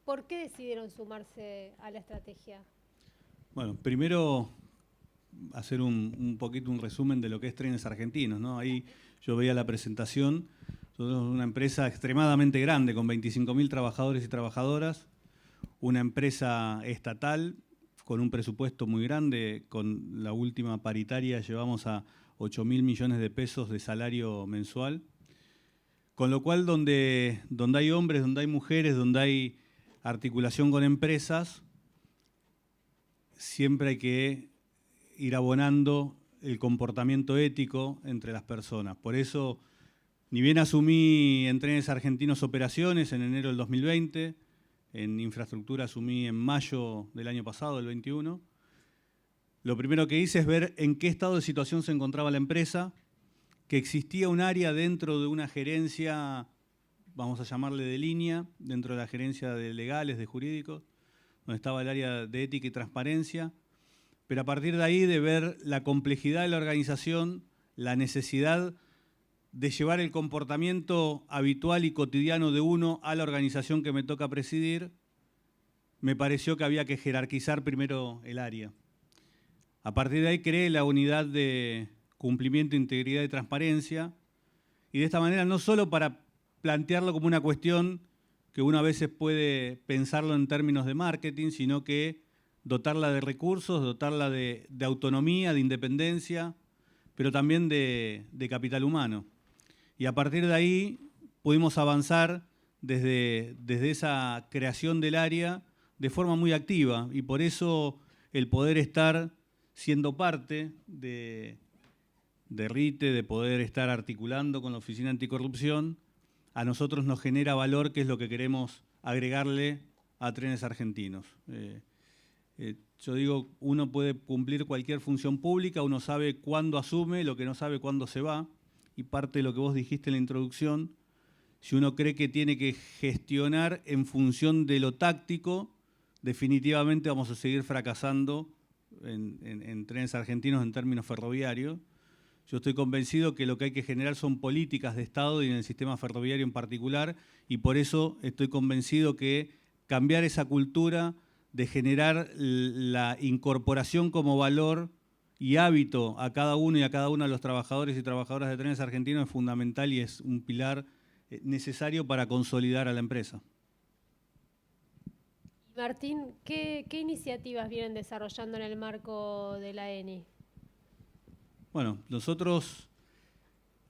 ¿Por qué decidieron sumarse a la estrategia? Bueno, primero hacer un poquito un resumen de lo que es Trenes Argentinos, ¿no? Ahí yo veía la presentación. Somos una empresa extremadamente grande, con 25.000 trabajadores y trabajadoras. Una empresa estatal con un presupuesto muy grande. Con la última paritaria llevamos a 8.000 millones de pesos de salario mensual. Con lo cual, donde hay hombres, donde hay mujeres, donde hay articulación con empresas, siempre hay que ir abonando el comportamiento ético entre las personas. Por eso, ni bien asumí en Trenes Argentinos Operaciones en enero del 2020, en infraestructura asumí en mayo del año pasado, del 21, lo primero que hice es ver en qué estado de situación se encontraba la empresa, que existía un área dentro de una gerencia, vamos a llamarle de línea, dentro de la gerencia de legales, de jurídicos, donde estaba el área de ética y transparencia, pero a partir de ahí de ver la complejidad de la organización, la necesidad de llevar el comportamiento habitual y cotidiano de uno a la organización que me toca presidir, me pareció que había que jerarquizar primero el área. A partir de ahí creé la unidad de cumplimiento, integridad y transparencia, y de esta manera no solo para plantearlo como una cuestión que uno a veces puede pensarlo en términos de marketing, sino que dotarla de recursos, dotarla de autonomía, de independencia, pero también de capital humano. Y a partir de ahí pudimos avanzar desde esa creación del área de forma muy activa, y por eso el poder estar siendo parte de RITE, de poder estar articulando con la Oficina Anticorrupción, a nosotros nos genera valor, que es lo que queremos agregarle a Trenes Argentinos. Yo digo, uno puede cumplir cualquier función pública, uno sabe cuándo asume, lo que no sabe cuándo se va, y parte de lo que vos dijiste en la introducción, si uno cree que tiene que gestionar en función de lo táctico, definitivamente vamos a seguir fracasando en Trenes Argentinos en términos ferroviarios. Yo estoy convencido que lo que hay que generar son políticas de Estado y en el sistema ferroviario en particular, y por eso estoy convencido que cambiar esa cultura de generar la incorporación como valor y hábito a cada uno y a cada una de los trabajadores y trabajadoras de Trenes Argentinos es fundamental y es un pilar necesario para consolidar a la empresa. Martín, ¿qué iniciativas vienen desarrollando en el marco de la ENI? Bueno, nosotros,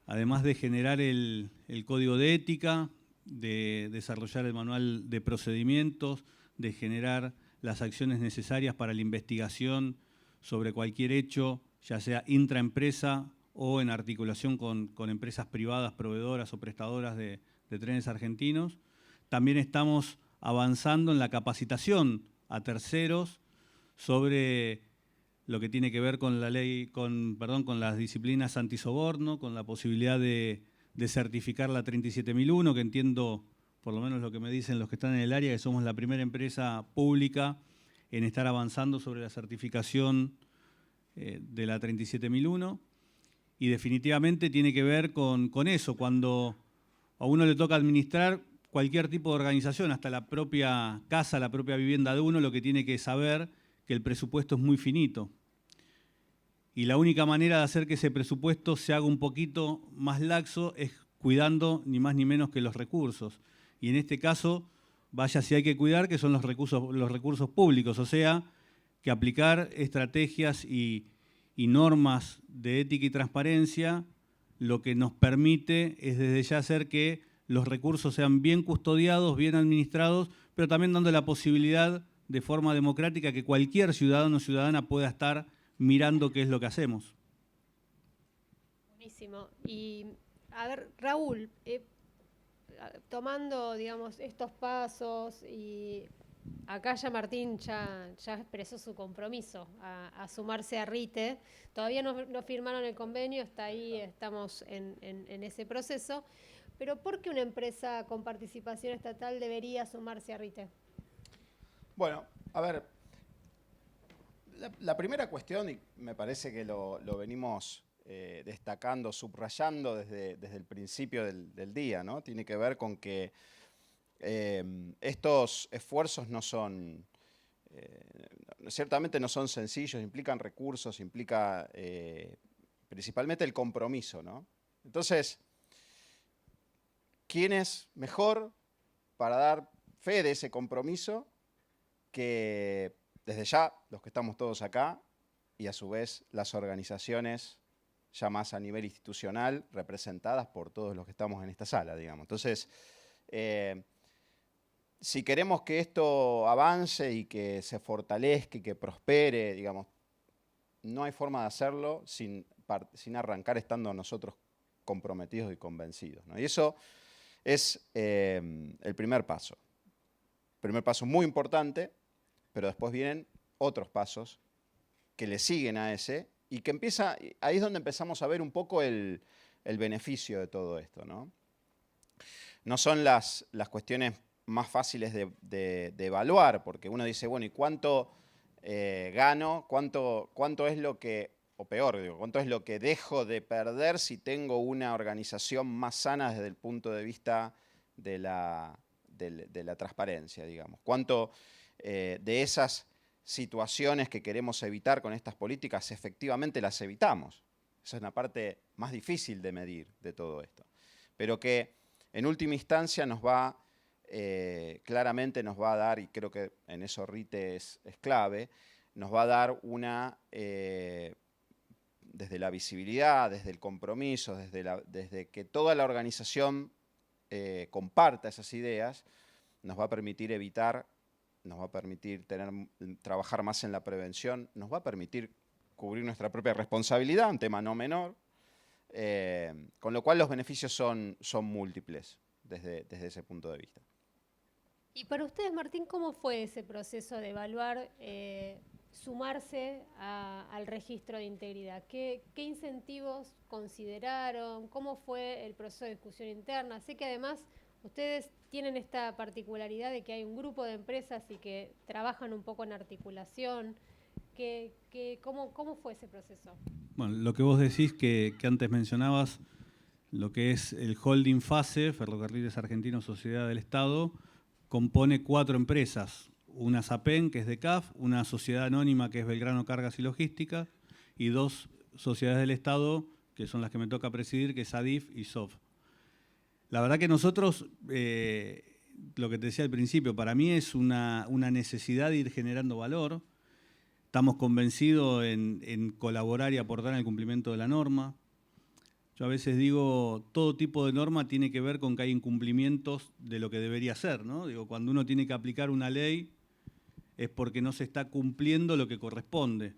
además de generar el código de ética, de desarrollar el manual de procedimientos, de generar las acciones necesarias para la investigación sobre cualquier hecho, ya sea intraempresa o en articulación con empresas privadas, proveedoras o prestadoras de trenes argentinos. También estamos avanzando en la capacitación a terceros sobre lo que tiene que ver con la ley, con las disciplinas antisoborno, con la posibilidad de certificar la 37001, que entiendo, por lo menos lo que me dicen los que están en el área, que somos la primera empresa pública en estar avanzando sobre la certificación de la 37001. Y definitivamente tiene que ver con eso, cuando a uno le toca administrar cualquier tipo de organización, hasta la propia casa, la propia vivienda de uno, lo que tiene que saber que el presupuesto es muy finito. Y la única manera de hacer que ese presupuesto se haga un poquito más laxo es cuidando ni más ni menos que los recursos. Y en este caso, vaya si hay que cuidar, que son los recursos públicos, o sea, que aplicar estrategias y normas de ética y transparencia, lo que nos permite es desde ya hacer que los recursos sean bien custodiados, bien administrados, pero también dando la posibilidad de forma democrática que cualquier ciudadano o ciudadana pueda estar mirando qué es lo que hacemos. Buenísimo. Y, a ver, Raúl, tomando, digamos, estos pasos, y acá ya Martín ya expresó su compromiso a sumarse a RITE. Todavía no firmaron el convenio, está ahí, estamos en ese proceso. Pero ¿por qué una empresa con participación estatal debería sumarse a RITE? Bueno, a ver, la primera cuestión, y me parece que lo venimos destacando, subrayando desde el principio del día, ¿no? Tiene que ver con que estos esfuerzos no son, ciertamente no son sencillos, implican recursos, implica principalmente el compromiso, ¿no? Entonces, ¿quién es mejor para dar fe de ese compromiso que desde ya los que estamos todos acá y a su vez las organizaciones ya más a nivel institucional representadas por todos los que estamos en esta sala, digamos? Entonces, si queremos que esto avance y que se fortalezca y que prospere, digamos, no hay forma de hacerlo sin arrancar estando nosotros comprometidos y convencidos, ¿no? Y eso es el primer paso. Primer paso muy importante, pero después vienen otros pasos que le siguen a ese y que ahí es donde empezamos a ver un poco el beneficio de todo esto, ¿no? No son las cuestiones más fáciles de evaluar, porque uno dice, bueno, ¿y cuánto gano? ¿Cuánto es lo que, o peor, digo, cuánto es lo que dejo de perder si tengo una organización más sana desde el punto de vista de la transparencia, digamos? ¿Cuánto de esas situaciones que queremos evitar con estas políticas efectivamente las evitamos? Esa es una parte más difícil de medir de todo esto, pero que en última instancia nos va, claramente nos va a dar, y creo que en eso RITE es clave, nos va a dar una, desde la visibilidad, desde el compromiso, desde que toda la organización comparta esas ideas, nos va a permitir evitar, nos va a permitir trabajar más en la prevención, nos va a permitir cubrir nuestra propia responsabilidad, un tema no menor, con lo cual los beneficios son múltiples desde ese punto de vista. Y para ustedes, Martín, ¿cómo fue ese proceso de evaluar, sumarse al registro de integridad? ¿Qué incentivos consideraron? ¿Cómo fue el proceso de discusión interna? Sé que además ustedes tienen esta particularidad de que hay un grupo de empresas y que trabajan un poco en articulación. ¿Cómo fue ese proceso? Bueno, lo que vos decís que antes mencionabas, lo que es el holding FASE, Ferrocarriles Argentinos Sociedad del Estado, compone 4 empresas. Una SAPEN, que es de CAF, una sociedad anónima, que es Belgrano Cargas y Logística, y 2 sociedades del Estado, que son las que me toca presidir, que es ADIF y SOF. La verdad que nosotros, lo que te decía al principio, para mí es una necesidad de ir generando valor. Estamos convencidos en colaborar y aportar en el cumplimiento de la norma. Yo a veces digo, todo tipo de norma tiene que ver con que hay incumplimientos de lo que debería ser, ¿no? Digo, cuando uno tiene que aplicar una ley es porque no se está cumpliendo lo que corresponde.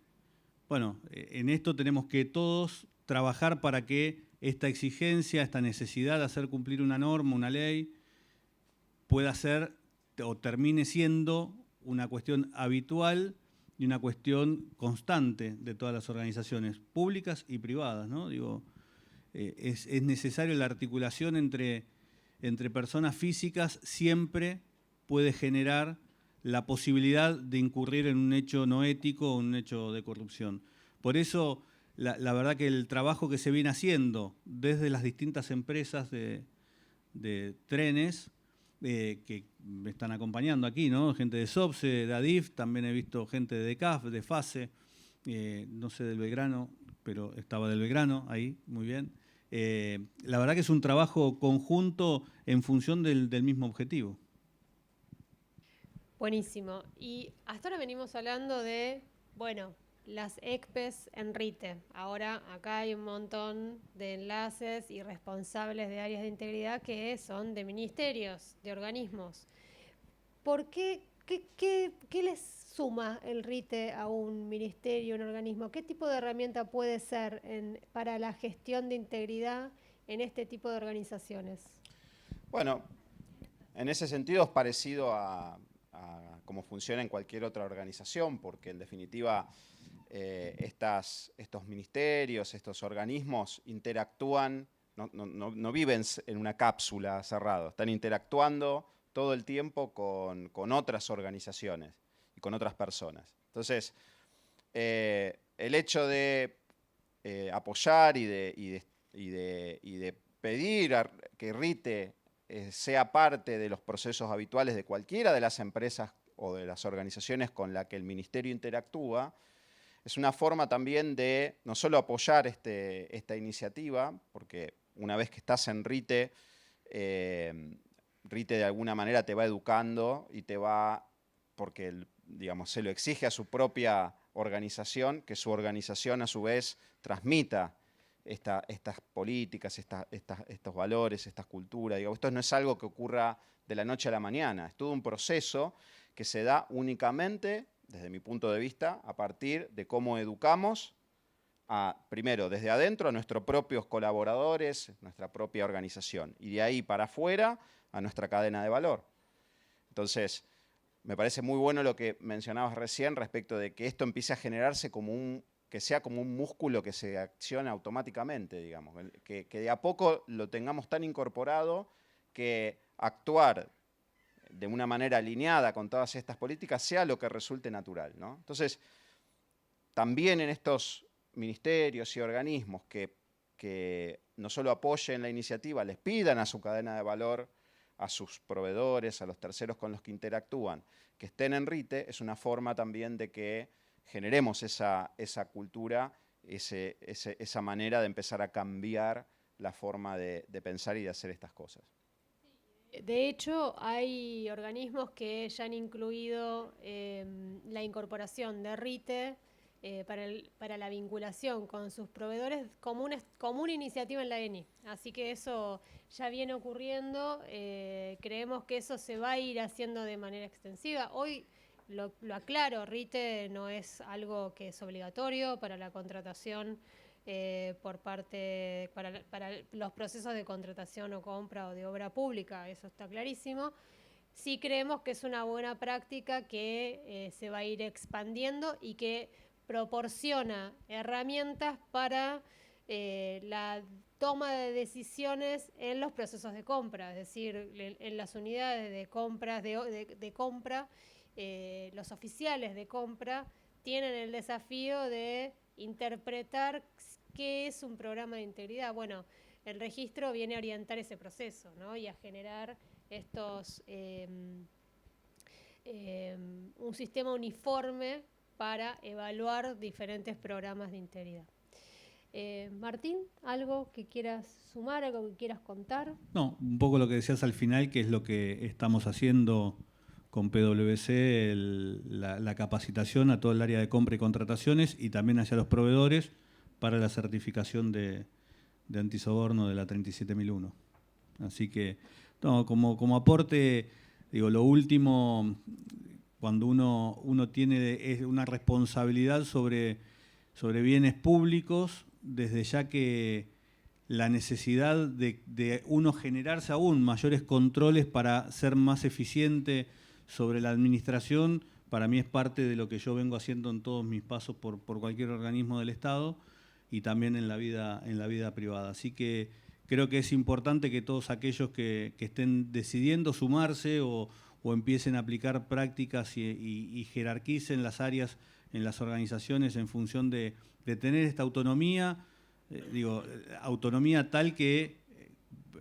Bueno, en esto tenemos que todos trabajar para que esta exigencia, esta necesidad de hacer cumplir una norma, una ley, pueda ser o termine siendo una cuestión habitual y una cuestión constante de todas las organizaciones públicas y privadas, ¿no? Digo, es necesario la articulación entre personas físicas, siempre puede generar la posibilidad de incurrir en un hecho no ético o un hecho de corrupción. Por eso, la verdad que el trabajo que se viene haciendo desde las distintas empresas de trenes, que me están acompañando aquí, ¿no? Gente de SOPSE, de ADIF, también he visto gente de CAF, de FASE, no sé del Belgrano, pero estaba del Belgrano ahí, muy bien. La verdad que es un trabajo conjunto en función del mismo objetivo. Buenísimo. Y hasta ahora venimos hablando de, bueno, las ECPES en RITE. Ahora acá hay un montón de enlaces y responsables de áreas de integridad que son de ministerios, de organismos. ¿Por qué? ¿Qué les suma el RITE a un ministerio, un organismo? ¿Qué tipo de herramienta puede ser para la gestión de integridad en este tipo de organizaciones? Bueno, en ese sentido es parecido a cómo funciona en cualquier otra organización, porque en definitiva estos ministerios, estos organismos interactúan, no viven en una cápsula cerrada, están interactuando todo el tiempo con otras organizaciones y con otras personas. Entonces, el hecho de apoyar y de pedir que RITE sea parte de los procesos habituales de cualquiera de las empresas o de las organizaciones con las que el ministerio interactúa, es una forma también de no solo apoyar esta iniciativa, porque una vez que estás en RITE, RITE de alguna manera te va educando y te va, porque digamos, se lo exige a su propia organización, que su organización a su vez transmita estas políticas, estos valores, estas culturas. Digo, esto no es algo que ocurra de la noche a la mañana, es todo un proceso que se da únicamente, desde mi punto de vista, a partir de cómo educamos, primero desde adentro, a nuestros propios colaboradores, nuestra propia organización, y de ahí para afuera a nuestra cadena de valor. Entonces, me parece muy bueno lo que mencionabas recién respecto de que esto empiece a generarse que sea como un músculo que se acciona automáticamente, digamos, que de a poco lo tengamos tan incorporado que actuar de una manera alineada con todas estas políticas sea lo que resulte natural, ¿no? Entonces, también en estos ministerios y organismos que no solo apoyen la iniciativa, les pidan a su cadena de valor, a sus proveedores, a los terceros con los que interactúan, que estén en RITE, es una forma también de que generemos esa cultura, esa manera de empezar a cambiar la forma de pensar y de hacer estas cosas. De hecho, hay organismos que ya han incluido la incorporación de RITE para la vinculación con sus proveedores como una iniciativa en la ENI. Así que eso ya viene ocurriendo. Creemos que eso se va a ir haciendo de manera extensiva. Hoy, lo aclaro, RITE no es algo que es obligatorio para la contratación para los procesos de contratación o compra o de obra pública, eso está clarísimo. Sí creemos que es una buena práctica que se va a ir expandiendo y que proporciona herramientas para la toma de decisiones en los procesos de compra, es decir, en las unidades de compras de compra, los oficiales de compra tienen el desafío de interpretar qué es un programa de integridad. Bueno, el registro viene a orientar ese proceso, ¿no? Y a generar estos un sistema uniforme para evaluar diferentes programas de integridad. Martín, ¿algo que quieras sumar, algo que quieras contar? No, un poco lo que decías al final, que es lo que estamos haciendo con PwC, la capacitación a todo el área de compra y contrataciones y también hacia los proveedores para la certificación de antisoborno de la 37001. Así que, no, como aporte, digo, lo último, cuando uno tiene una responsabilidad sobre bienes públicos, desde ya que la necesidad de uno generarse aún mayores controles para ser más eficiente sobre la administración, para mí es parte de lo que yo vengo haciendo en todos mis pasos por cualquier organismo del Estado y también en la vida privada. Así que creo que es importante que todos aquellos que estén decidiendo sumarse o empiecen a aplicar prácticas y jerarquicen las áreas en las organizaciones en función de tener esta autonomía, autonomía tal que,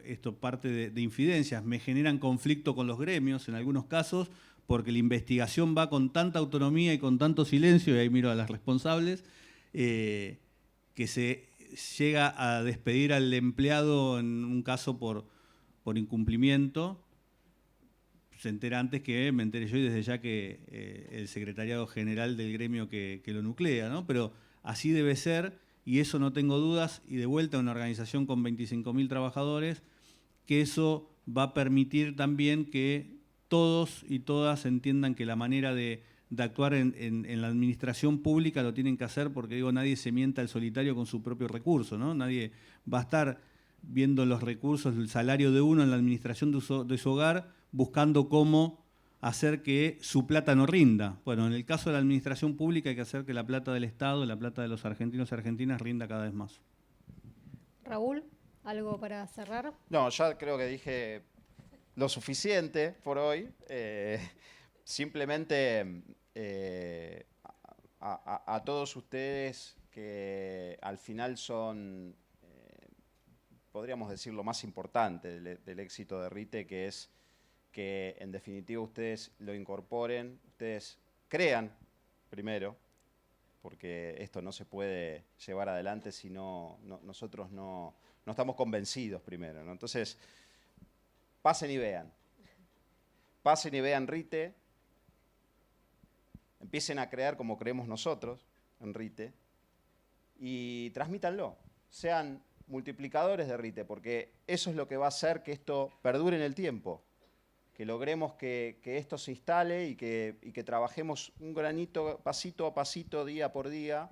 esto parte de infidencias, me generan conflicto con los gremios en algunos casos, porque la investigación va con tanta autonomía y con tanto silencio, y ahí miro a las responsables, que se llega a despedir al empleado en un caso por incumplimiento. Se entera antes que me entere yo y desde ya que el secretariado general del gremio que lo nuclea, ¿no? Pero así debe ser, y eso no tengo dudas, y de vuelta a una organización con 25.000 trabajadores, que eso va a permitir también que todos y todas entiendan que la manera de actuar en la administración pública lo tienen que hacer, porque digo, nadie se mienta al solitario con su propio recurso, ¿no? Nadie va a estar viendo los recursos, el salario de uno en la administración de su hogar, buscando cómo hacer que su plata no rinda. Bueno, en el caso de la administración pública hay que hacer que la plata del Estado, la plata de los argentinos y argentinas rinda cada vez más. Raúl, ¿algo para cerrar? No, ya creo que dije lo suficiente por hoy. Simplemente a todos ustedes que al final son, podríamos decir, lo más importante del éxito de RITE, que es que en definitiva ustedes lo incorporen, ustedes crean primero, porque esto no se puede llevar adelante si nosotros no estamos convencidos primero, ¿no? Entonces, pasen y vean RITE, empiecen a crear como creemos nosotros en RITE y transmítanlo, sean multiplicadores de RITE, porque eso es lo que va a hacer que esto perdure en el tiempo, que logremos que esto se instale y que trabajemos un granito, pasito a pasito, día por día,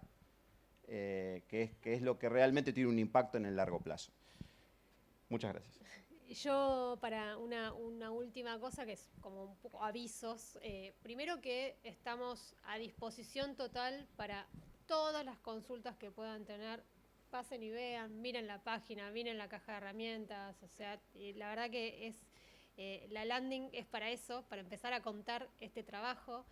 que es lo que realmente tiene un impacto en el largo plazo. Muchas gracias. Yo, para una última cosa, que es como un poco avisos, primero que estamos a disposición total para todas las consultas que puedan tener. Pasen y vean, miren la página, miren la caja de herramientas, o sea, la verdad que es... la landing es para eso, para empezar a contar este trabajo.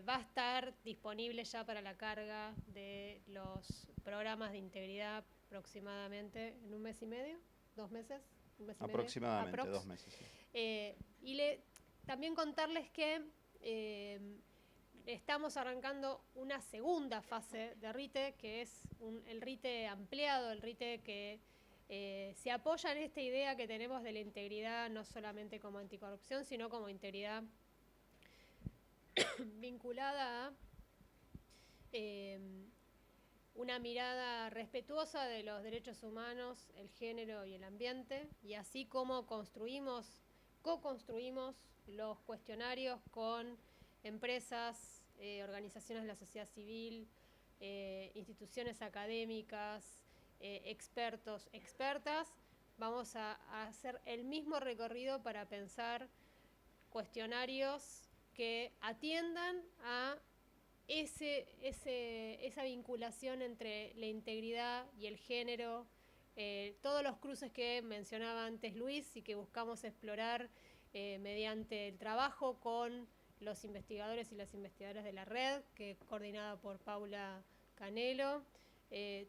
Va a estar disponible ya para la carga de los programas de integridad aproximadamente en 1 mes y medio, 2 meses, 1 mes y medio. Aproximadamente 2 meses. Sí. Y también contarles que estamos arrancando una segunda fase de RITE, que es el RITE ampliado, el RITE que se apoya en esta idea que tenemos de la integridad, no solamente como anticorrupción, sino como integridad vinculada a una mirada respetuosa de los derechos humanos, el género y el ambiente, y así como co-construimos los cuestionarios con empresas, organizaciones de la sociedad civil, instituciones académicas, expertos, expertas, vamos a hacer el mismo recorrido para pensar cuestionarios que atiendan a esa vinculación entre la integridad y el género, todos los cruces que mencionaba antes Luis y que buscamos explorar mediante el trabajo con los investigadores y las investigadoras de la red, que es coordinada por Paula Canelo.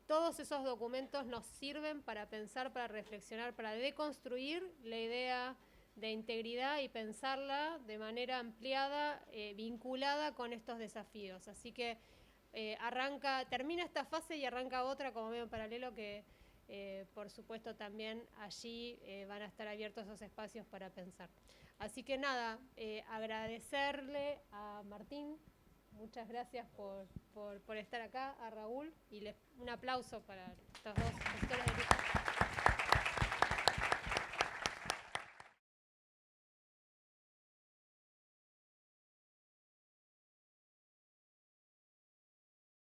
Todos esos documentos nos sirven para pensar, para reflexionar, para deconstruir la idea de integridad y pensarla de manera ampliada, vinculada con estos desafíos. Así que termina esta fase y arranca otra como medio en paralelo que por supuesto también allí van a estar abiertos esos espacios para pensar. Así que nada, agradecerle a Martín, muchas gracias por estar acá, a Raúl, y un aplauso para estos dos gestores del